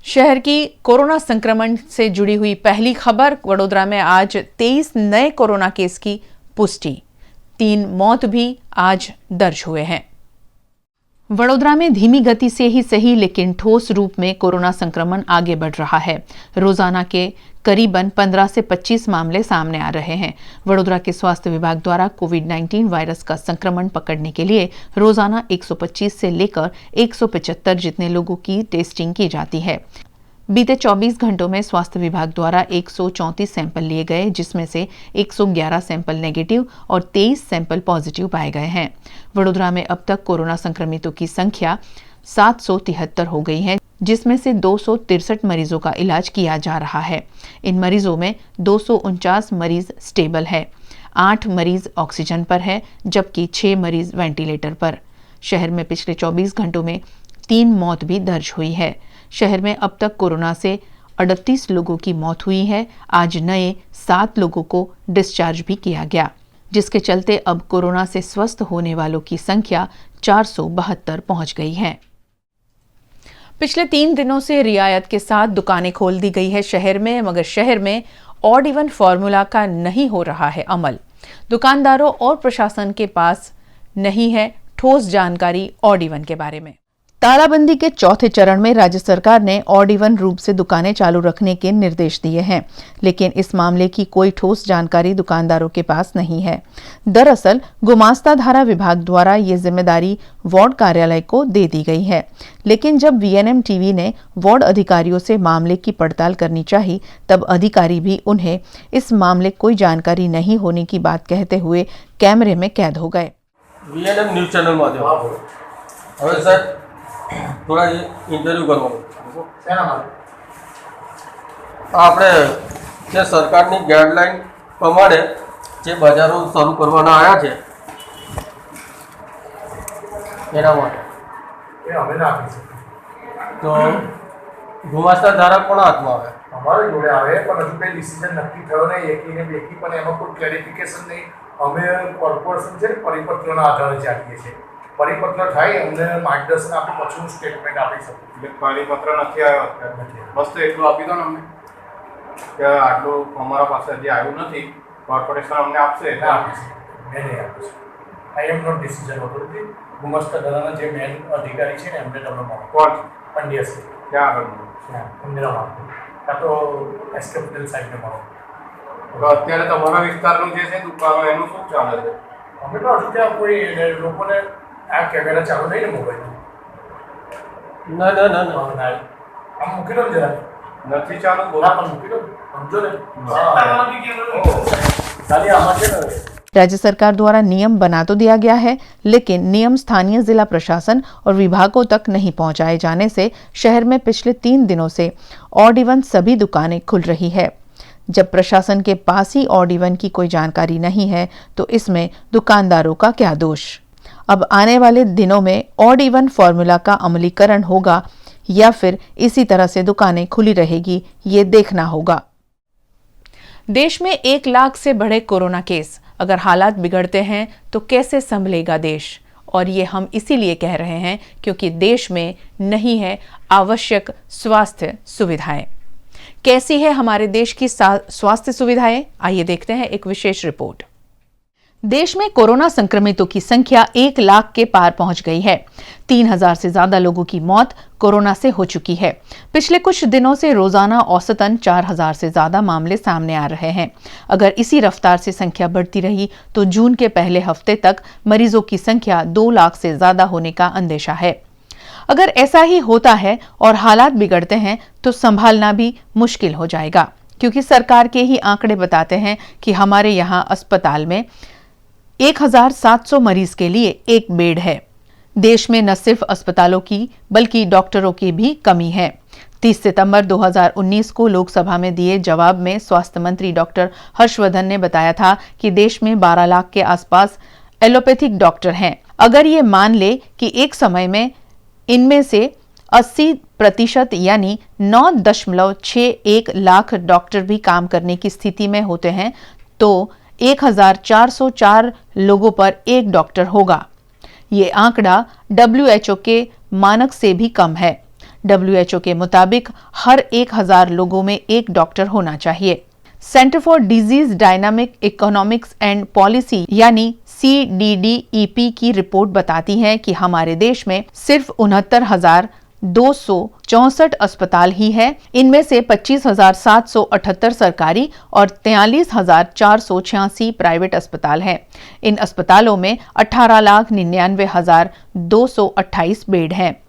शहर की कोरोना संक्रमण से जुड़ी हुई पहली खबर। वडोदरा में आज 23 नए कोरोना केस की पुष्टि, 3 मौत भी आज दर्ज हुए हैं। वडोदरा में धीमी गति से ही सही लेकिन ठोस रूप में कोरोना संक्रमण आगे बढ़ रहा है। रोजाना के करीबन 15 से 25 मामले सामने आ रहे हैं। वडोदरा के स्वास्थ्य विभाग द्वारा कोविड-19 वायरस का संक्रमण पकड़ने के लिए रोजाना 125 से लेकर 175 जितने लोगों की टेस्टिंग की जाती है। बीते 24 घंटों में स्वास्थ्य विभाग द्वारा 134 सैंपल लिए गए, जिसमें से 111 सैंपल नेगेटिव और 23 सैंपल पॉजिटिव पाए गए हैं। वडोदरा में अब तक कोरोना संक्रमितों की संख्या 773 हो गई है, जिसमें से 263 मरीजों का इलाज किया जा रहा है। इन मरीजों में 249 मरीज स्टेबल है, 8 मरीज ऑक्सीजन पर है, जबकि 6 मरीज वेंटिलेटर पर। शहर में पिछले 24 घंटों में 3 मौत भी दर्ज हुई है। शहर में अब तक कोरोना से 38 लोगों की मौत हुई है। आज नए 7 लोगों को डिस्चार्ज भी किया गया, जिसके चलते अब कोरोना से स्वस्थ होने वालों की संख्या 472 पहुंच गई है। पिछले 3 दिनों से रियायत के साथ दुकानें खोल दी गई है शहर में, मगर शहर में ऑड इवन फॉर्मूला का नहीं हो रहा है अमल। दुकानदारों और प्रशासन के पास नहीं है ठोस जानकारी ऑड इवन के बारे में। तालाबंदी के चौथे चरण में राज्य सरकार ने ऑड इवन रूप से दुकानें चालू रखने के निर्देश दिए हैं, लेकिन इस मामले की कोई ठोस जानकारी दुकानदारों के पास नहीं है। दरअसल गुमास्ता धारा विभाग द्वारा ये जिम्मेदारी वार्ड कार्यालय को दे दी गई है, लेकिन जब वीएनएम टीवी ने वार्ड अधिकारियों से मामले की पड़ताल करनी चाहिए, तब अधिकारी भी उन्हें इस मामले कोई जानकारी नहीं होने की बात कहते हुए कैमरे में कैद हो गए। वीएनएम न्यूज चैनल में सर थोड़ा इंटरव्यू करવાનું આપણે જે સરકારની ગાઈડલાઈન પ્રમાણે જે બજારો શરૂ કરવાના આવ્યા છે એના માટે એ અમે ના આપી શકીએ, તો ગુમાસ્તા ધારા કોના હાથમાં આવે? અમારે જોડે આવે, પણ હજુ કંઈ ડિસિઝન નક્કી થયો નહીં, એકી ને બેકી, પણ એમાં કોઈ ક્લેરિફિકેશન નહીં। અમે કોર્પોરેશન છે પરિપત્રોના આધારે ચાલીએ છીએ। परिपत्र थाय अમને मार्गदर्शन आपे पछीનું स्टेटमेंट आपी શકું। એટલે પરિપત્ર નથી આવ્યો અત્યારે નથી, બસ તો એટલું આપી દો ને અમને કે આટલું અમારા પાસે જે આવ્યું નથી, કોર્પોરેશન અમને આપશે એટલે આપીશું। મેં નહીં આપીશું। આઈ એમ નોટ ડિસિઝન ઓથોરિટી। ગુમાસ્તા ધારાના જે મેન અધિકારી છે ને એમને તમે મળો। કોણ? પંડ્યા છે। ક્યાં આગળ મળો? અમને મળો, કાં તો એસ કેપિટલ સાઈડને મળો। તો અત્યારે તમારા વિસ્તારનું જે છે દુકાનો એનું શું ચાલે છે? અમે તો હજુ ત્યાં કોઈ લોકોને આ કેમેરા ચાલુ નહીં ને મોબાઈલ? ના ના ના ના ના, આમ મૂકી દો જરા। નથી ચાલુ, બોલા પણ મૂકી દો, સમજો ને। ખાલી આમાં છે ને। राज्य सरकार द्वारा नियम बना तो दिया गया है, लेकिन नियम स्थानीय जिला प्रशासन और विभागों तक नहीं पहुंचाए जाने से शहर में पिछले 3 दिनों से ऑड इवन सभी दुकानें खुल रही है। जब प्रशासन के पास ही ऑड इवन की कोई जानकारी नहीं है, तो इसमें दुकानदारों का क्या दोष? अब आने वाले दिनों में ऑड इवन फॉर्मूला का अमलीकरण होगा या फिर इसी तरह से दुकानें खुली रहेगी, ये देखना होगा। देश में 1 लाख से बढ़े कोरोना केस। अगर हालात बिगड़ते हैं तो कैसे संभलेगा देश? और ये हम इसीलिए कह रहे हैं क्योंकि देश में नहीं है आवश्यक स्वास्थ्य सुविधाएं। कैसी है हमारे देश की स्वास्थ्य सुविधाएं? आइए देखते हैं एक विशेष रिपोर्ट। देश में कोरोना संक्रमितों की संख्या 1 लाख के पार पहुंच गई है। 3000 से ज्यादा लोगों की मौत कोरोना से हो चुकी है। पिछले कुछ दिनों से रोजाना औसतन 4000 से ज्यादा मामले सामने आ रहे हैं। अगर इसी रफ्तार से संख्या बढ़ती रही तो जून के पहले हफ्ते तक मरीजों की संख्या 2 लाख से ज्यादा होने का अंदेशा है। अगर ऐसा ही होता है और हालात बिगड़ते हैं तो संभालना भी मुश्किल हो जाएगा, क्योंकि सरकार के ही आंकड़े बताते हैं कि हमारे यहाँ अस्पताल में 1700 मरीज के लिए 1 बेड है। देश में न सिर्फ अस्पतालों की बल्कि डॉक्टरों की भी कमी है। 30 सितंबर 2019 को लोकसभा में दिए जवाब में स्वास्थ्य मंत्री डॉक्टर हर्षवर्धन ने बताया था कि देश में 12 लाख के आसपास एलोपैथिक डॉक्टर हैं। अगर ये मान ले कि एक समय में इनमें से 80% यानी 9.61 लाख डॉक्टर भी काम करने की स्थिति में होते हैं, तो 1404 लोगों पर 1 डॉक्टर होगा। ये आंकड़ा WHO के मानक से भी कम है। WHO के मुताबिक हर 1000 लोगों में एक डॉक्टर होना चाहिए। Centre for disease dynamic economics and policy यानी CDDEP की रिपोर्ट बताती है कि हमारे देश में सिर्फ 69,264 अस्पताल ही है। इनमें से 25,778 सरकारी और 43,486 प्राइवेट अस्पताल हैं। इन अस्पतालों में 18,99,228 बेड हैं।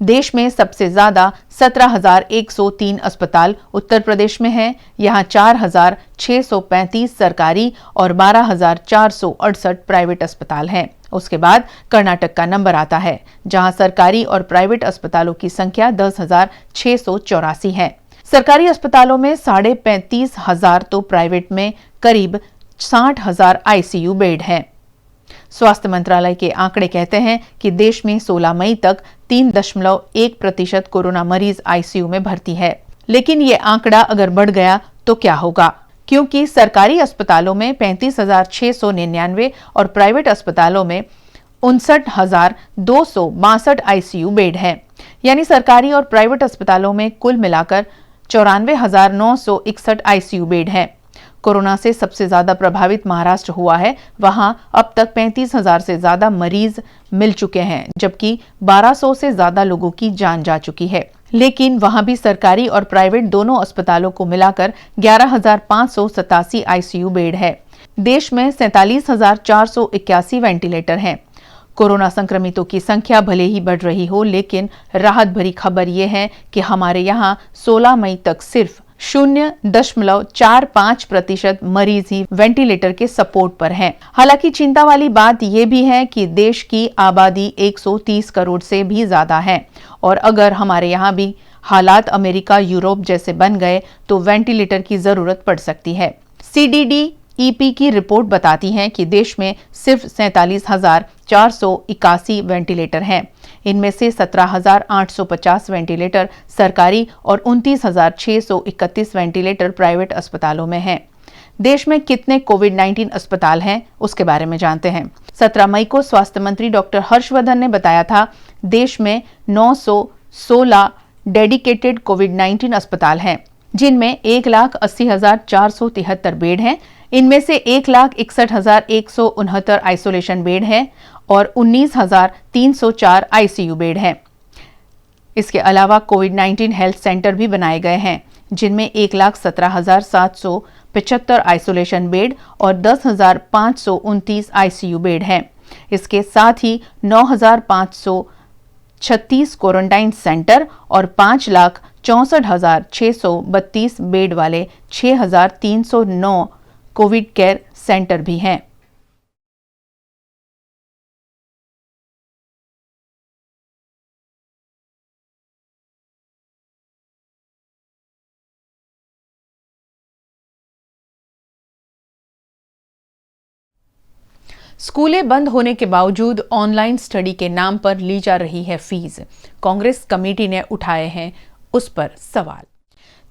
देश में सबसे ज्यादा 17,103 अस्पताल उत्तर प्रदेश में हैं। यहाँ 4,635 सरकारी और 12,468 प्राइवेट अस्पताल हैं। उसके बाद कर्नाटक का नंबर आता है, जहां सरकारी और प्राइवेट अस्पतालों की संख्या 10,684 है। सरकारी अस्पतालों में 35,500 तो प्राइवेट में करीब 60,000 ICU बेड हैं। स्वास्थ्य मंत्रालय के आंकड़े कहते हैं कि देश में 16 मई तक 3.1% कोरोना मरीज ICU में भर्ती है। लेकिन ये आंकड़ा अगर बढ़ गया तो क्या होगा? क्योंकि सरकारी अस्पतालों में 35,699 और प्राइवेट अस्पतालों में 59,262 ICU बेड हैं। यानी सरकारी और प्राइवेट अस्पतालों में कुल मिलाकर 94,961 ICU बेड हैं। कोरोना से सबसे ज्यादा प्रभावित महाराष्ट्र हुआ है। वहां अब तक 35,000 से ज्यादा मरीज मिल चुके हैं, जबकि 1200 से ज्यादा लोगों की जान जा चुकी है। लेकिन वहां भी सरकारी और प्राइवेट दोनों अस्पतालों को मिलाकर 11,587 ICU बेड है। देश में 47,481 वेंटिलेटर हैं। कोरोना संक्रमितों की संख्या भले ही बढ़ रही हो, लेकिन राहत भरी खबर यह है कि हमारे यहाँ 16 मई तक सिर्फ 0.45% मरीज ही वेंटिलेटर के सपोर्ट पर हैं। हालांकि चिंता वाली बात यह भी है कि देश की आबादी 130 करोड़ से भी ज्यादा है और अगर हमारे यहाँ भी हालात अमेरिका, यूरोप जैसे बन गए तो वेंटिलेटर की जरूरत पड़ सकती है। CDDEP की रिपोर्ट बताती है कि देश में सिर्फ 47,481 वेंटिलेटर हैं। इनमें से 17,850 वेंटिलेटर सरकारी और 29,631 वेंटिलेटर प्राइवेट अस्पतालों में हैं। देश में कितने कोविड-19 अस्पताल हैं, उसके बारे में जानते हैं। 17 मई को स्वास्थ्य मंत्री डॉक्टर हर्षवर्धन ने बताया था, देश में 916 डेडिकेटेड कोविड-19 अस्पताल हैं, जिनमें 1,80,473 बेड हैं। इनमें से 1,61,169 आइसोलेशन बेड हैं और 19,304 ICU बेड हैं। इसके अलावा कोविड-19 हेल्थ सेंटर भी बनाए गए हैं, जिनमें 1,17,775 आइसोलेशन बेड और 10,529 ICU बेड हैं। इसके साथ ही 9,536 क्वारंटाइन सेंटर और 5,64,632 बेड वाले 6,309 कोविड केयर सेंटर भी हैं। स्कूलें बंद होने के बावजूद ऑनलाइन स्टडी के नाम पर ली जा रही है फीस। कांग्रेस कमेटी ने उठाए हैं उस पर सवाल।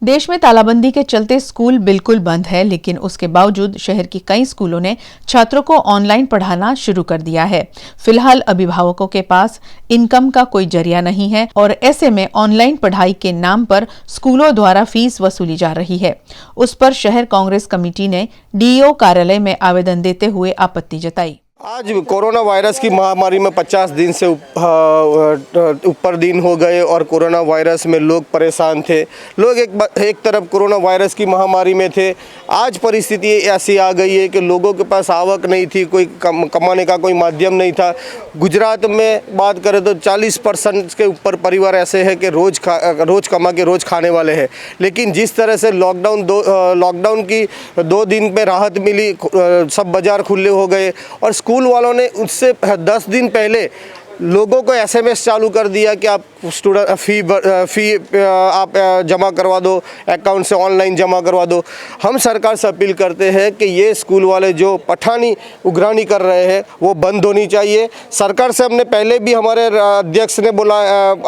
देश में तालाबंदी के चलते स्कूल बिल्कुल बंद है, लेकिन उसके बावजूद शहर की कई स्कूलों ने छात्रों को ऑनलाइन पढ़ाना शुरू कर दिया है। फिलहाल अभिभावकों के पास इनकम का कोई जरिया नहीं है और ऐसे में ऑनलाइन पढ़ाई के नाम पर स्कूलों द्वारा फीस वसूली जा रही है। उस पर शहर कांग्रेस कमेटी ने DEO कार्यालय में आवेदन देते हुए आपत्ति जताई। आज कोरोना वायरस की महामारी में 50 दिन से ऊपर दिन हो गए और कोरोना वायरस में लोग परेशान थे। लोग एक तरफ कोरोना वायरस की महामारी में थे। आज परिस्थिति ऐसी आ गई है कि लोगों के पास आवक नहीं थी, कोई कमाने का कोई माध्यम नहीं था। गुजरात में बात करें तो 40% के ऊपर परिवार ऐसे हैं कि रोज़ कमा के रोज़ खाने वाले हैं। लेकिन जिस तरह से लॉकडाउन की 2 दिन में राहत मिली, सब बाज़ार खुले हो गए और स्कूल वालों ने उससे 10 दिन पहले लोगों को SMS चालू कर दिया कि आप स्टूडेंट फी आप जमा करवा दो, अकाउंट से ऑनलाइन जमा करवा दो। हम सरकार से अपील करते हैं कि ये स्कूल वाले जो पठानी उग्रानी कर रहे हैं वो बंद होनी चाहिए। सरकार से हमने पहले भी, हमारे अध्यक्ष ने बोला,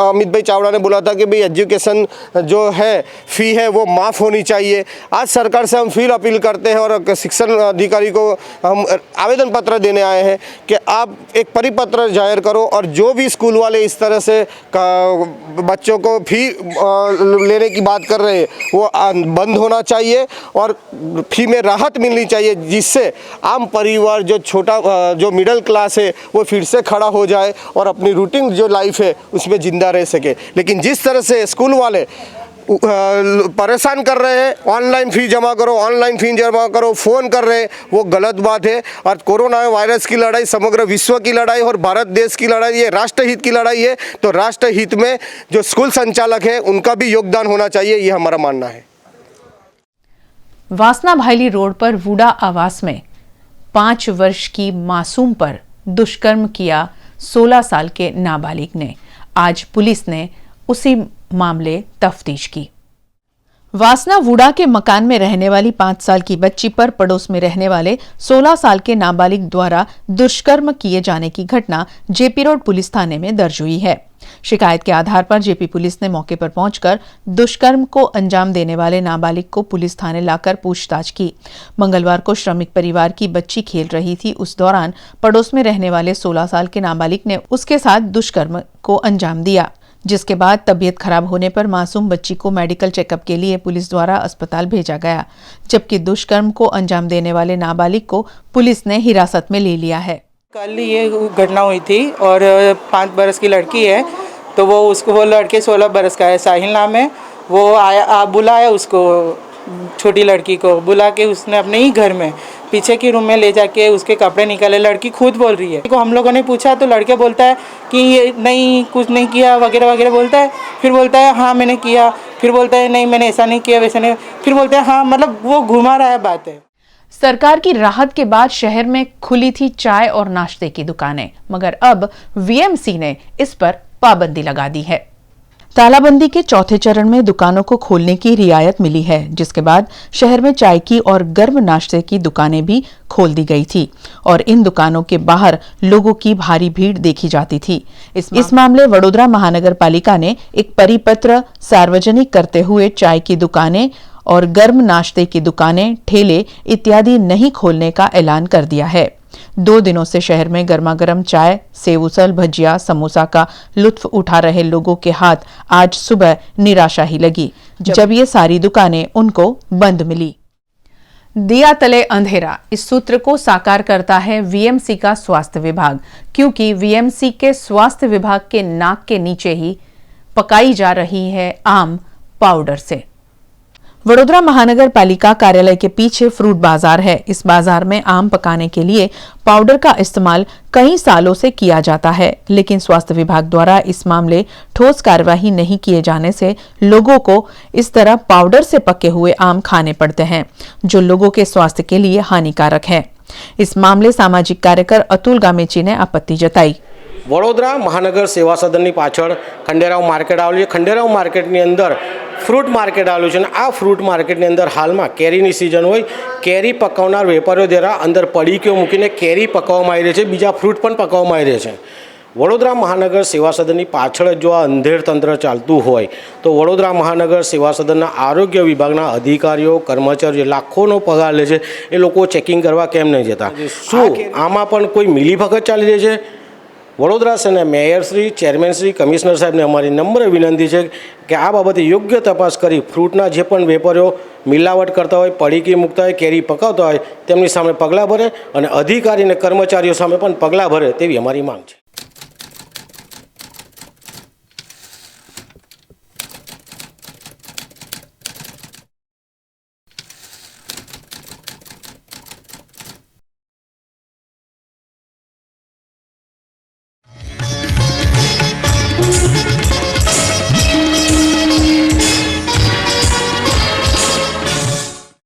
अमित भाई चावड़ा ने बोला था कि भाई एजुकेशन जो है फ़ी है वो माफ़ होनी चाहिए। आज सरकार से हम फिर अपील करते हैं और शिक्षण अधिकारी को हम आवेदन पत्र देने आए हैं कि आप एक परिपत्र जाहिर करो और जो भी स्कूल वाले इस तरह से बच्चों को फी लेने की बात कर रहे हैं वो बंद होना चाहिए और फी में राहत मिलनी चाहिए, जिससे आम परिवार जो छोटा जो मिडिल क्लास है वो फिर से खड़ा हो जाए और अपनी रूटीन जो लाइफ है उसमें ज़िंदा रह सके। लेकिन जिस तरह से स्कूल वाले परेशान कर रहे हैं, ऑनलाइन फ़ी जमा करो, ऑनलाइन फ़ी जमा करो, फ़ोन कर रहे हैं, वो गलत बात है। और कोरोना वायरस की लड़ाई समग्र विश्व की लड़ाई और भारत देश की लड़ाई, ये राष्ट्रहित की लड़ाई है। तो राष्ट्रहित में जो स्कूल संचालक है उनका भी योगदान होना चाहिए, ये हमारा मानना है। वासना भायली रोड पर वुडा आवास में 5 वर्ष की मासूम पर दुष्कर्म किया 16 साल के नाबालिग ने। आज पुलिस ने उसी मामले तफ्तीश की। वासना वुडा के मकान में रहने वाली 5 साल की बच्ची पर पड़ोस में रहने वाले 16 साल के नाबालिग द्वारा दुष्कर्म किए जाने की घटना जेपी रोड पुलिस थाने में दर्ज हुई है। शिकायत के आधार पर जेपी पुलिस ने मौके पर पहुंचकर दुष्कर्म को अंजाम देने वाले नाबालिग को पुलिस थाने लाकर पूछताछ की। मंगलवार को श्रमिक परिवार की बच्ची खेल रही थी, उस दौरान पड़ोस में रहने वाले 16 साल के नाबालिग ने उसके साथ दुष्कर्म को अंजाम दिया, जिसके बाद तबीयत खराब होने पर मासूम बच्ची को मेडिकल चेकअप के लिए पुलिस द्वारा अस्पताल भेजा गया, जबकि दुष्कर्म को अंजाम देने वाले नाबालिग को पुलिस ने हिरासत में ले लिया है। कल ये घटना हुई थी और 5 बरस की लड़की है, तो वो लड़के 16 बरस का है, साहिल नाम है। वो आया, बुलाया उसको, छोटी लड़की को बुला के उसने अपने ही घर में पीछे की रूम में ले जाके उसके कपड़े निकाले। लड़की खुद बोल रही है। को हम लोगों ने पूछा तो लड़के बोलता है कि ये नहीं, कुछ नहीं किया वगैरह वगैरह बोलता है। फिर बोलता है हाँ मैंने किया, फिर बोलता है नहीं मैंने ऐसा नहीं किया वैसा नहीं, फिर बोलता है हाँ, मतलब वो घुमा रहा है बात है। सरकार की राहत के बाद शहर में खुली थी चाय और नाश्ते की दुकानें, मगर अब वीएमसी ने इस पर पाबंदी लगा दी है। तालाबंदी के चौथे चरण में दुकानों को खोलने की रियायत मिली है, जिसके बाद शहर में चाय की और गर्म नाश्ते की दुकानें भी खोल दी गई थी और इन दुकानों के बाहर लोगों की भारी भीड़ देखी जाती थी। इस मामले वडोदरा महानगर पालिका ने एक परिपत्र सार्वजनिक करते हुए चाय की दुकानें और गर्म नाश्ते की दुकानें, ठेले इत्यादि नहीं खोलने का ऐलान कर दिया है। 2 दिनों से शहर में गर्मा गर्म चाय, सेव उसल, भजिया, समोसा का लुत्फ उठा रहे लोगों के हाथ आज सुबह निराशा ही लगी, जब ये सारी दुकानें उनको बंद मिली। दिया तले अंधेरा, इस सूत्र को साकार करता है वीएमसी का स्वास्थ्य विभाग, क्योंकि वीएमसी के स्वास्थ्य विभाग के नाक के नीचे ही पकाई जा रही है आम पाउडर से। वडोदरा महानगर पालिका कार्यालय के पीछे फ्रूट बाजार है। इस बाजार में आम पकाने के लिए पाउडर का इस्तेमाल कई सालों से किया जाता है, लेकिन स्वास्थ्य विभाग द्वारा इस मामले ठोस कार्यवाही नहीं किए जाने से लोगों को इस तरह पाउडर से पके हुए आम खाने पड़ते हैं, जो लोगों के स्वास्थ्य के लिए हानिकारक है। इस मामले सामाजिक कार्यकर अतुल गामेची ने आपत्ति जताई। वडोदरा महानगर सेवा सदनની પાછળ ખંડેરાવ માર્કેટ આવેલું છે। ખંડેરાવ માર્કેટની અંદર ફ્રૂટ માર્કેટ આવેલું છે અને આ ફ્રૂટ માર્કેટની અંદર હાલમાં કેરીની સિઝન હોય, કેરી પકાવનાર વેપારીઓ દ્વારા અંદર પડીકીઓ મૂકીને કેરી પકાવવામાં આવી રહી છે, બીજા ફ્રૂટ પણ પકાવવામાં આવી રહ્યા છે। વડોદરા મહાનગર સેવા સદનની પાછળ જો આ અંધેર તંત્ર ચાલતું હોય તો વડોદરા મહાનગર સેવા સદનના આરોગ્ય વિભાગના અધિકારીઓ કર્મચારીઓ લાખોનો પગાર લે છે, એ લોકો ચેકિંગ કરવા કેમ નહીં જતા? શું આમાં પણ કોઈ મિલીભગત ચાલી રહી છે? વડોદરા શહેરના મેયરશ્રી, ચેરમેનશ્રી, કમિશનર સાહેબને અમારી નમ્ર વિનંતી છે કે આ બાબતે યોગ્ય તપાસ કરી ફ્રૂટના જે પણ વેપારીઓ મિલાવટ કરતા હોય, પડીકી મૂકતા હોય, કેરી પકાવતા હોય તેમની સામે પગલાં ભરે અને અધિકારી અને કર્મચારીઓ સામે પણ પગલાં ભરે તેવી અમારી માંગ છે।